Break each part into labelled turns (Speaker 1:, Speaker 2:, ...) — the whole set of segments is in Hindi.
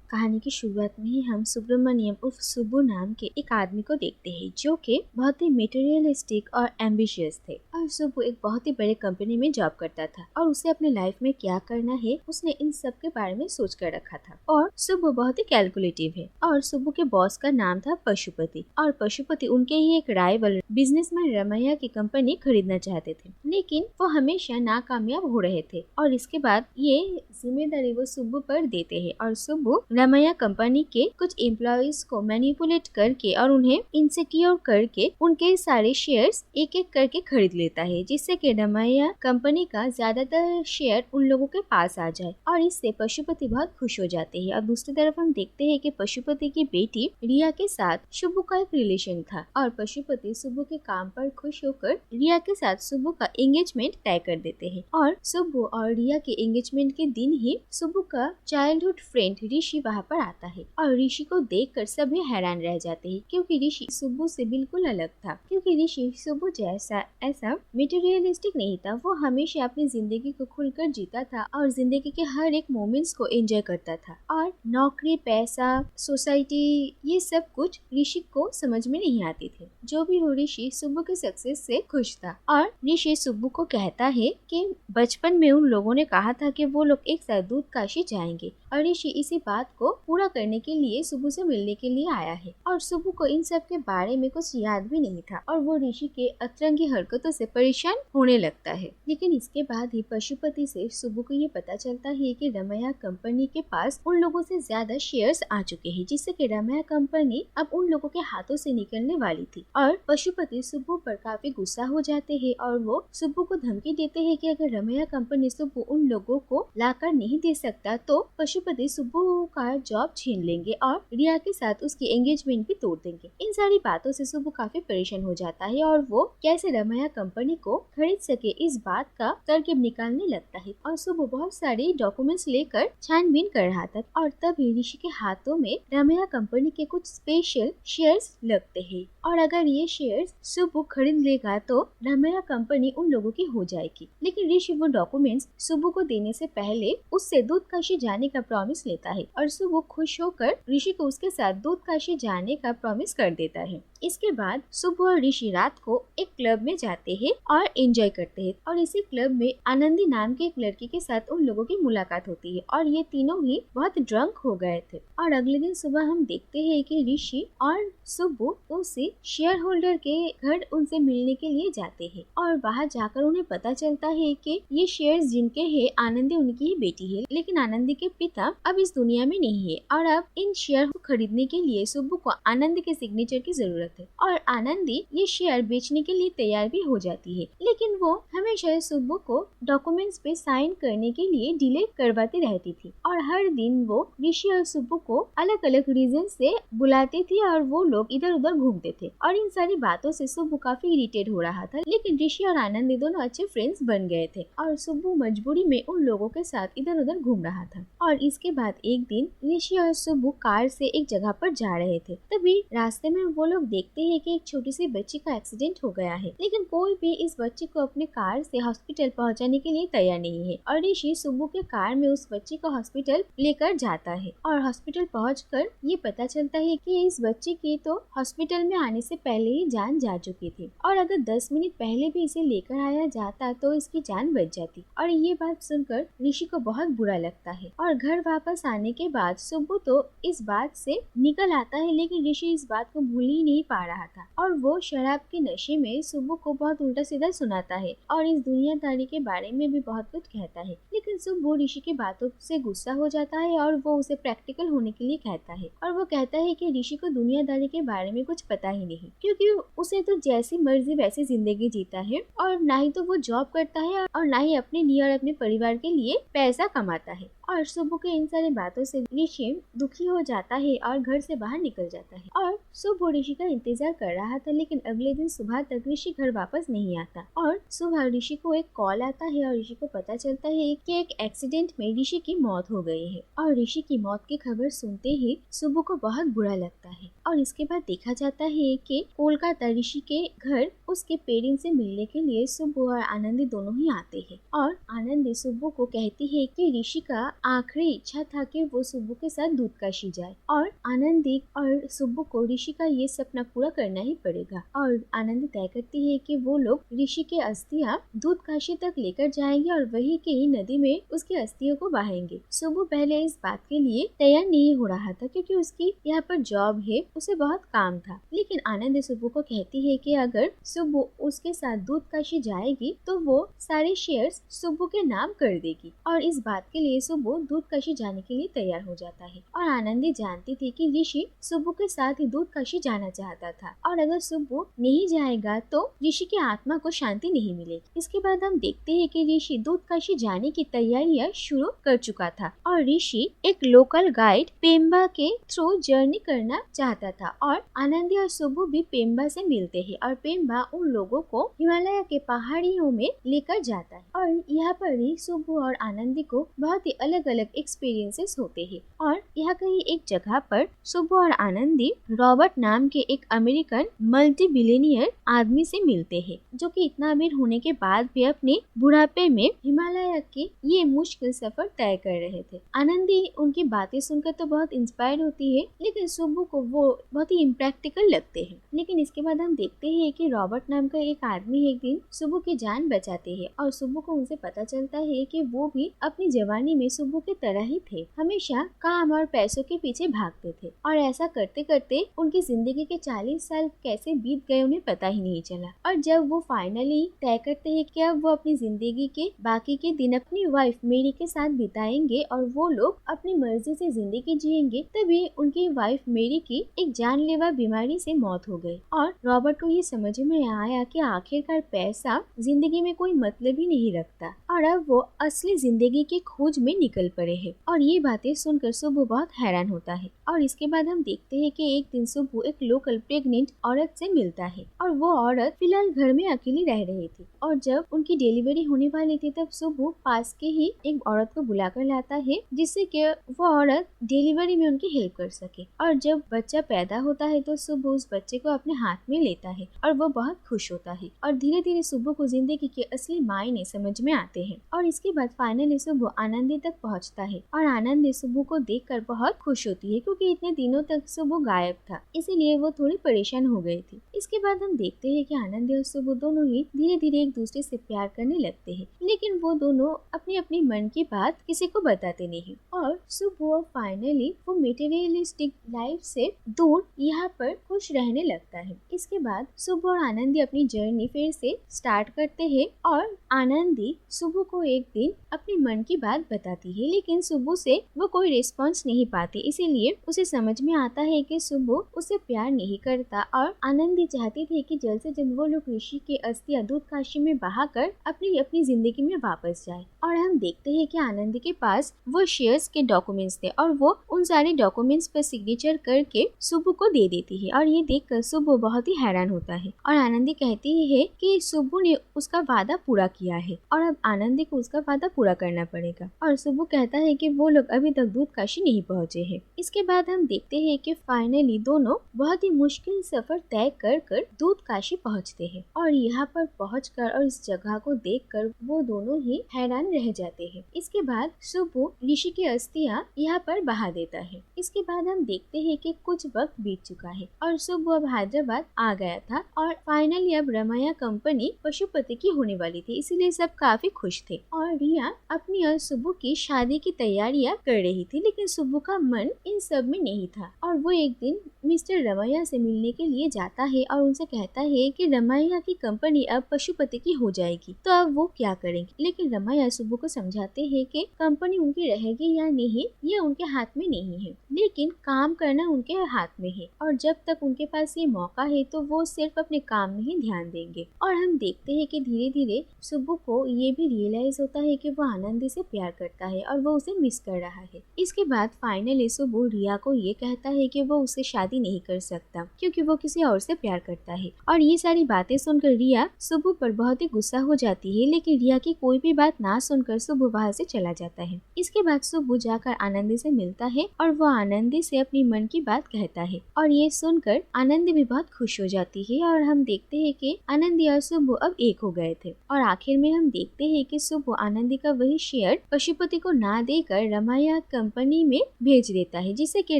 Speaker 1: कहानी की शुरुआत में ही हम सुब्रमण्यम उर्फ सुब्बू नाम के एक आदमी को देखते हैं जो कि बहुत ही मटेरियलिस्टिक और एम्बिशियस थे। और सुब्बू एक बहुत ही बड़े कंपनी में जॉब करता था और उसे अपने लाइफ में क्या करना है उसने इन सब के बारे में सोच कर रखा था। और सुब्बू बहुत ही कैलकुलेटिव है और सुब्बू के बॉस का नाम था पशुपति और पशुपति उनके ही एक राइवल बिजनेसमैन रमैया की कंपनी खरीदना चाहते थे, लेकिन वो हमेशा नाकामयाब हो रहे थे। और इसके बाद ये जिम्मेदारी वो सुब्बू पर देते हैं और सुब्बू रमैया कंपनी के कुछ एम्प्लॉइज को मैनिपुलेट करके और उन्हें इनसिक्योर करके उनके सारे शेयर्स एक एक करके खरीद लेता है, जिससे कि रमैया कंपनी का ज्यादातर शेयर उन लोगों के पास आ जाए। और इससे पशुपति बहुत खुश हो जाते हैं। और दूसरी तरफ हम देखते हैं कि पशुपति की बेटी रिया के साथ सुब्बू का एक रिलेशन था और पशुपति सुब्बू के काम पर खुश होकर रिया के साथ सुब्बू का एंगेजमेंट तय कर देते हैं। और सुब्बू और रिया के एंगेजमेंट के दिन ही सुब्बू का चाइल्डहुड फ्रेंड ऋषि वहाँ पर आता है और ऋषि को देखकर सभी हैरान रह जाते हैं, क्योंकि ऋषि सुब्बू से बिल्कुल अलग था। क्योंकि ऋषि सुब्बू जैसा ऐसा मटेरियलिस्टिक नहीं था, वो हमेशा अपनी जिंदगी को खुलकर जीता था और जिंदगी के हर एक मोमेंट्स को एंजॉय करता था। और नौकरी, पैसा, सोसाइटी, ये सब कुछ ऋषि को समझ में नहीं आती थे। जो भी हो, ऋषि सुब्बू के सक्सेस से खुश था और ऋषि सुब्बू को कहता है कि बचपन में उन लोगों ने कहा था कि वो लोग एक साथ दूध काशी जाएंगे और ऋषि इसी बात को पूरा करने के लिए सुब्बू से मिलने के लिए आया है। और सुब्बू को इन सब के बारे में कुछ याद भी नहीं था और वो ऋषि के अतरंगी हरकतों से परेशान होने लगता है। लेकिन इसके बाद ही पशुपति से सुब्बू को ये पता चलता है कि रमैया कंपनी के पास उन लोगों से ज्यादा शेयर्स आ चुके हैं, जिससे कि रमैया कंपनी अब उन लोगों के हाथों से निकलने वाली थी। और पशुपति सुब्बू पर काफी गुस्सा हो जाते हैं और वो सुब्बू को धमकी देते हैं कि अगर रमैया कंपनी सुब्बू उन लोगों को लाकर नहीं दे सकता तो पशुपति सुब्बू का जॉब छीन लेंगे और रिया के साथ उसकी एंगेजमेंट भी तोड़ देंगे। इन सारी बातों से सुब्बू काफी परेशान हो जाता है और वो कैसे रमैया कंपनी को खरीद सके इस बात का तरकीब निकालने लगता है। और सुब्बू बहुत सारे डॉक्यूमेंट्स लेकर छानबीन कर रहा था और तभी ऋषि के हाथों में रमैया कंपनी के कुछ स्पेशल शेयर्स लगते हैं और अगर ये शेयर्स सुब्बू खरीद लेगा तो रमैया कंपनी उन लोगों की हो जाएगी। लेकिन ऋषि वो डॉक्यूमेंट्स सुब्बू को देने से पहले उससे दूध काशी जाने का प्रॉमिस लेता है और सुब्बू खुश होकर ऋषि को उसके साथ दूध काशी जाने का प्रॉमिस कर देता है। इसके बाद सुब्बू और ऋषि रात को एक क्लब में जाते हैं और एंजॉय करते हैं और इसी क्लब में आनंदी नाम की एक लड़की के साथ उन लोगों की मुलाकात होती है और ये तीनों ही बहुत ड्रंक हो गए थे। और अगले दिन सुबह हम देखते हैं कि ऋषि और सुब्बू उसी शेयर होल्डर के घर उनसे मिलने के लिए जाते हैं और वहाँ जाकर उन्हें पता चलता है कि ये शेयर्स जिनके हैं आनंदी उनकी ही बेटी है, लेकिन आनंदी के पिता अब इस दुनिया में नहीं है और अब इन शेयर को खरीदने के लिए सुब्बू को आनंदी के सिग्नेचर की जरूरत है और आनंदी ये शेयर बेचने के लिए तैयार भी हो जाती है। लेकिन वो हमेशा सुब्बू को डॉक्यूमेंट्स पे साइन करने के लिए डिले करवाती रहती थी और हर दिन वो ऋषि और सुब्बू को अलग अलग रीजन से बुलाती थी और वो लोग इधर उधर घूमते थे। और इन सारी बातों से सुब्बू काफी इरिटेट हो रहा था, लेकिन ऋषि और आनंदी दोनों अच्छे फ्रेंड्स बन गए थे और सुब्बू मजबूरी में उन लोगों के साथ इधर उधर घूम रहा था। और इसके बाद एक दिन ऋषि और सुब्बू कार से एक जगह पर जा रहे थे, तभी रास्ते में वो लोग देखते हैं कि एक छोटी सी बच्ची का एक्सीडेंट हो गया है, लेकिन कोई भी इस बच्ची को अपने कार से हॉस्पिटल पहुंचाने के लिए तैयार नहीं है। और ऋषि सुब्बू के कार में उस बच्ची को हॉस्पिटल लेकर जाता है और हॉस्पिटल पहुंचकर ये पता चलता है कि इस बच्ची की तो हॉस्पिटल में आने से पहले ही जान जा चुकी थी और अगर 10 मिनट पहले भी इसे लेकर आया जाता तो इसकी जान बच जाती। और ये बात सुनकर ऋषि को बहुत बुरा लगता है और घर वापस आने के बाद सुब्बू तो इस बात से निकल आता है, लेकिन ऋषि इस बात को भूल ही नहीं पा रहा था और वो शराब के नशे में सुब्बू को बहुत उल्टा सीधा सुनाता है और इस दुनियादारी के बारे में भी बहुत कुछ कहता है। लेकिन सुब्बू ऋषि की बातों से गुस्सा हो जाता है और वो उसे प्रैक्टिकल होने के लिए कहता है और वो कहता है कि ऋषि को दुनियादारी के बारे में कुछ पता ही नहीं, क्योंकि उसे तो जैसी मर्जी वैसी जिंदगी जीता है और ना ही तो वो जॉब करता है और ना ही अपने लिए और अपने परिवार के लिए पैसा कमाता है। और सुब्बू के इन सारी बातों से ऋषि दुखी हो जाता है और घर से बाहर निकल जाता है और सुब्बू ऋषि का इंतजार कर रहा था, लेकिन अगले दिन सुबह तक ऋषि घर वापस नहीं आता। और सुबह ऋषि को एक कॉल आता है और ऋषि को पता चलता है कि एक एक्सीडेंट में ऋषि की मौत हो गई है और ऋषि की मौत की खबर सुनते ही सुब्बू को बहुत बुरा लगता है। और इसके बाद देखा जाता है कि कोलकाता ऋषि के घर उसके पेरेंट्स से मिलने के लिए सुब्बू और आनंदी दोनों ही आते हैं और आनंदी सुब्बू को कहती है कि ऋषि का आखिरी इच्छा था कि वो सुब्बू के साथ दूधकाशी जाए और आनंदी और सुब्बू को ऋषि का ये सपना पूरा करना ही पड़ेगा। और आनंदी तय करती है कि वो लोग ऋषि के अस्थियां दूधकाशी तक लेकर जाएंगे और वही के ही नदी में उसकी अस्थियों को बहाएंगे। सुब्बू पहले इस बात के लिए तैयार नहीं हो रहा था क्योंकि उसकी यहाँ पर जॉब है, उसे बहुत काम था। लेकिन आनंदी सुब्बू को कहती है कि अगर सुब्बू उसके साथ दूधकाशी जाएगी तो वो सारे शेयर्स सुब्बू के नाम कर देगी और इस बात के लिए सुब्बू दूधकाशी जाने के लिए तैयार हो जाता है। और आनंदी जानती थी कि ऋषि सुब्बू के साथ ही दूधकाशी जाना चाहता था और अगर सुब्बू नहीं जाएगा तो ऋषि की आत्मा को शांति नहीं मिलेगी। इसके बाद हम देखते हैं कि ऋषि दूधकाशी जाने की तैयारियां शुरू कर चुका था और ऋषि एक लोकल गाइड पेम्बा के थ्रू जर्नी करना चाहता था और आनंदी और सुब्बू भी पेम्बा से मिलते हैं और पेम्बा उन लोगों को हिमालय के पहाड़ियों में लेकर जाता है। और यहाँ पर ही सुब्बू और आनंदी को बहुत ही अलग अलग एक्सपीरियंसेस होते हैं। और यहाँ कहीं एक जगह पर सुब्बू और आनंदी रॉबर्ट नाम के एक अमेरिकन मल्टी बिलियनियर आदमी से मिलते हैं जो कि इतना अमीर होने के बाद भी अपने बुढ़ापे में हिमालय के ये मुश्किल सफर तय कर रहे थे। आनंदी उनकी बातें सुनकर तो बहुत इंस्पायर होती है लेकिन सुब्बू को वो बहुत ही इम्प्रैक्टिकल लगते हैं। लेकिन इसके बाद हम देखते हैं कि रॉबर्ट नाम का एक आदमी एक दिन सुब्बू की जान बचाते हैं और सुब्बू को उनसे पता चलता है कि वो भी अपनी जवानी में सुब्बू की तरह ही थे, हमेशा काम और पैसों के पीछे भागते थे और ऐसा करते करते उनकी जिंदगी के 40 साल कैसे बीत गए उन्हें पता ही नहीं चला। और जब वो फाइनली तय करते हैं कि अब वो अपनी जिंदगी के बाकी के दिन अपनी वाइफ मेरी के साथ बिताएंगे और वो लोग अपनी मर्जी से जिंदगी जिएंगे, तभी उनकी वाइफ मेरी की एक जानलेवा बीमारी से मौत हो गई। और रॉबर्ट को ये समझ में आया कि आखिरकार पैसा जिंदगी में कोई मतलब ही नहीं रखता और अब वो असली जिंदगी की खोज में निकल पड़े हैं। और ये बातें सुनकर सुब्बू बहुत हैरान होता है। और इसके बाद हम देखते हैं कि एक दिन सुब्बू एक लोकल प्रेग्नेंट औरत से मिलता है और वो औरत फिलहाल घर में अकेली रह रही थी और जब उनकी डिलीवरी होने वाली थी तब सुब्बू पास के ही एक औरत को बुलाकर लाता है जिससे कि वो औरत डिलीवरी में उनकी हेल्प कर सके। और जब बच्चा पैदा होता है तो सुब्बू उस बच्चे को अपने हाथ में लेता है और वो बहुत खुश होता है और धीरे धीरे सुब्बू को जिंदगी के असली मायने समझ में आते हैं। और इसके बाद फाइनली सुब्बू आनंदी तक पहुंचता है और आनंदी सुब्बू को देखकर बहुत खुश होती है क्योंकि इतने दिनों तक सुब्बू गायब था, इसीलिए वो थोड़ी परेशान हो गई थी। इसके बाद हम देखते हैं कि आनंदी और सुब्बू दोनों ही धीरे धीरे एक दूसरे से प्यार करने लगते हैं, लेकिन वो दोनों अपनी अपनी मन की बात किसी को बताते नहीं और सुब्बू फाइनली वो मटेरियलिस्टिक लाइफ से दूर यहाँ पर खुश रहने लगता है। इसके बाद सुब्बू और आनंदी अपनी जर्नी फिर से स्टार्ट करते हैं और आनंदी सुब्बू को एक दिन अपने मन की बात बताती है, लेकिन सुब्बू से वो कोई रिस्पॉन्स नहीं पाती, इसीलिए उसे समझ में आता है कि सुब्बू उसे प्यार नहीं करता। और आनंदी चाहती थी कि जल्द से जल्द वो लोग ऋषि के अस्थियां दूधकाशी में बहाकर अपनी अपनी जिंदगी में वापस जाए। और हम देखते हैं कि आनंदी के पास वो शेयर्स के डॉक्यूमेंट्स थे और वो उन सारे डॉक्यूमेंट्स पर सिग्नेचर करके सुब्बू को दे देती है और ये देखकर सुब्बू बहुत ही हैरान होता है। और आनंदी कहती है कि सुब्बू ने उसका वादा पूरा किया है और अब आनंदी को उसका वादा पूरा करना पड़ेगा। और सुब्बू कहता है कि वो लोग अभी तक दूधकाशी नहीं पहुंचे हैं। इसके बाद हम देखते हैं कि फाइनली दोनों बहुत ही मुश्किल सफर तय कर दूधकाशी पहुंचते हैं और यहाँ पर पहुंचकर और इस जगह को देखकर वो दोनों ही हैरान रह जाते हैं। इसके बाद सुब्बू ऋषि की अस्थियां यहाँ पर बहा देता है। इसके बाद हम देखते हैं कि कुछ वक्त बीत चुका है और सुब्बू अब हैदराबाद आ गया था और फाइनली अब रमाया कंपनी पशुपति की होने वाली थी, इसीलिए सब काफी खुश थे। और रिया अपनी और सुब्बू की शादी की तैयारियां कर रही थी, लेकिन सुब्बू का मन इन सब में नहीं था और वो एक दिन मिस्टर रमैया से मिलने के लिए जाता है और उनसे कहता है कि रमैया की कंपनी अब पशुपति की हो जाएगी, तो अब वो क्या करेंगे। लेकिन रमैया सुब्बू को समझाते हैं कि कंपनी उनकी रहेगी या नहीं ये उनके हाथ में नहीं है, लेकिन काम करना उनके हाथ में है और जब तक उनके पास ये मौका है तो वो सिर्फ अपने काम में ही ध्यान देंगे। और हम देखते हैं कि धीरे धीरे सुब्बू को ये भी रियलाइज होता है कि वो आनंदी से प्यार करता है और वो उसे मिस कर रहा है। इसके बाद फाइनली सुब्बू रिया को ये कहता है कि वो उससे शादी नहीं कर सकता क्योंकि वो किसी और से प्यार करता है। और ये सारी बातें सुनकर रिया सुब्बू पर बहुत ही गुस्सा हो जाती है, लेकिन रिया की कोई भी बात ना सुनकर सुब्बू वहाँ से चला जाता है। इसके बाद सुब्बू जाकर आनंदी से मिलता है और वो आनंदी से अपनी मन की बात कहता है और ये सुनकर आनंदी भी बहुत खुश हो जाती है। और हम देखते हैं कि आनंदी और सुब्बू अब एक हो गए थे और आखिर में हम देखते हैं कि सुब्बू आनंदी का वही शेयर पशुपति को को ना देकर रमाया कंपनी में भेज देता है, जिससे कि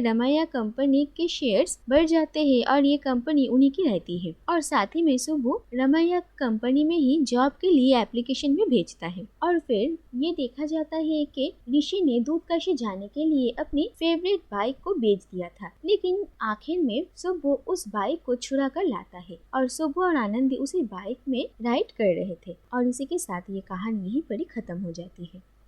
Speaker 1: रमाया कंपनी के शेयर्स बढ़ जाते हैं और ये कंपनी उन्हीं की रहती है। और साथ ही में सुबु रमाया कंपनी में ही जॉब के लिए एप्लीकेशन भी भेजता है। और फिर ये देखा जाता है कि ऋषि ने दूधकाशी जाने के लिए अपनी फेवरेट बाइक को बेच दिया था, लेकिन आखिर में सुबु उस बाइक को छुड़ा कर लाता है और सुबु और आनंदी उसी बाइक में राइड कर रहे थे। और इसी के साथ ये कहानी यहीं पर ही खत्म हो जाती है।